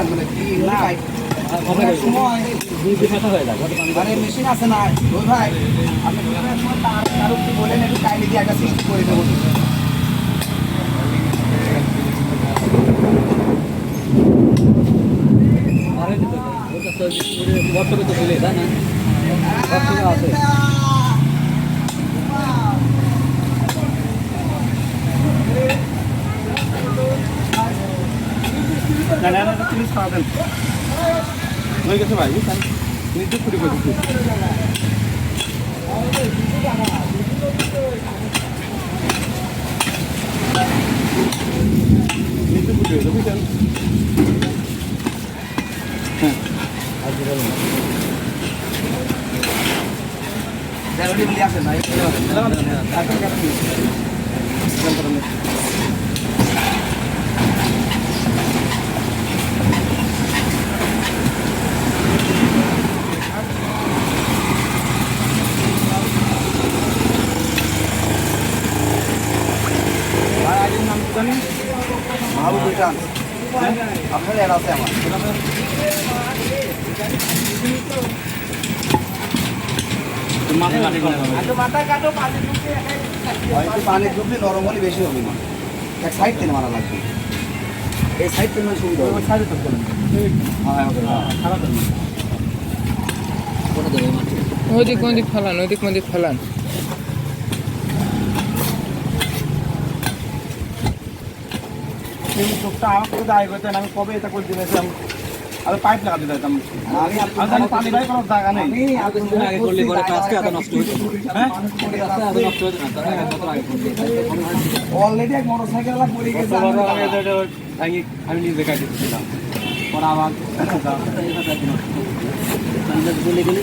মানে কি সময় মেশিন আছে না ওই ভাই আপনি তার কি বলেন একটু টাইমে দিয়ে একটা সৃষ্টি করে দেবো বর্তমানে তো চলে তাই না আছে না না না প্লিজ খাওয়া দেন হয়ে গেছে ভাই বুঝছেন নিজে করে করে দিচ্ছি নিজে করে দেবো বুঝছেন হ্যাঁ আজকে বলি আসেন ভাই মাহবুব খান আপনার এর আছে আমার পানি ঢুকলে নরম হলে বেশি হবে না এক সাইড থেকে মারা লাগবে এই সাইড থেকে সুবিধা হবে সাইডে তো ওদিক ফেলান চোখটা আমাকে দায় করতেন আমি কবে এটা করে দিয়েছিলাম আর পাইপ লাগাতে দিতাম আমি পানি বাই করার জায়গা নেই আগে করলে পরে কাজকে এত নষ্ট হতো হ্যাঁ এত নষ্ট হতো না তারা কত আগে করলে অলরেডি এক মোটরসাইকেল ওয়ালা পড়ে গেছে আমি নিজে কাটি দিয়েছিলাম পরে আবার গলে গেলে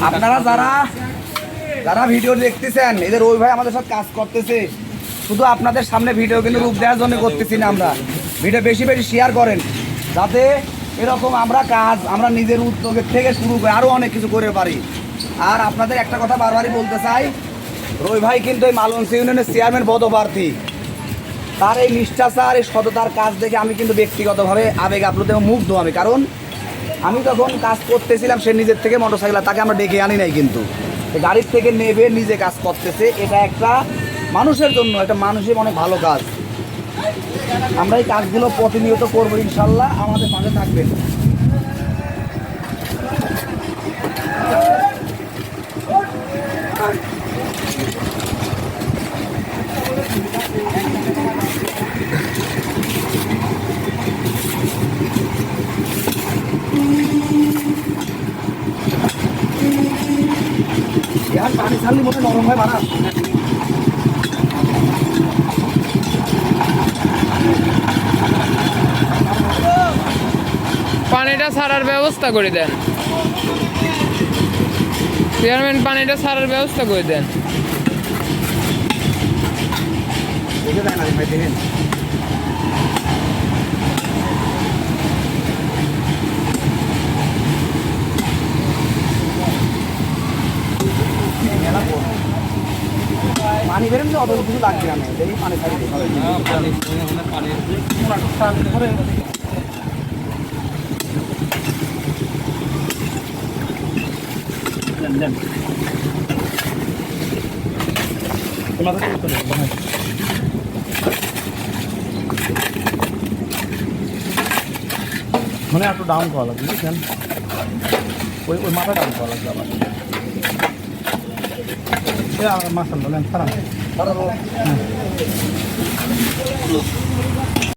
আপনারা যারা যারা ভিডিও দেখতেছেন এদের ওই ভাই আমাদের সাথে কাজ করতেছে শুধু আপনাদের সামনে ভিডিও কিন্তু রূপ দেওয়ার জন্য করতেছি না আমরা ভিডিও বেশি বেশি শেয়ার করেন যাতে এরকম আমরা কাজ আমরা নিজের উদ্যোগের থেকে শুরু করে আরও অনেক কিছু করে পারি আর আপনাদের একটা কথা বারবারই বলতে চাই রই ভাই কিন্তু এই মালঞ্চ ইউনিয়নের চেয়ারম্যান পদপ্রার্থী তার এই নিষ্ঠাচার এই সততার কাজ দেখে আমি কিন্তু ব্যক্তিগতভাবে আবেগ আপ্লুত এবং মুগ্ধ আমি কারণ আমি তখন কাজ করতেছিলাম সে নিজের থেকে মোটরসাইকেল তাকে আমরা ডেকে আনি নাই কিন্তু গাড়ির থেকে নেবে নিজে কাজ করতেছে এটা একটা মানুষের জন্য একটা মানুষের অনেক ভালো কাজ আমরা এই কাজগুলো প্রতিনিয়ত করবো ইনশাল্লাহ আমাদের পাশে থাকবেন পানি ছাড়লে মতো নরম হয় মারা পানিটা ছাড়ার ব্যবস্থা করে দেন চেয়ারম্যান পানিটা ছাড়ার ব্যবস্থা করে দেন পানি বেরোন অত কিছু লাগবে না দেখি পানি ছাড়ি মানে একটু ডাউন করা লাগবে বুঝছেন ওই মাথা ডাউন করা লাগবে আবার মাসাল বলেন খারাপ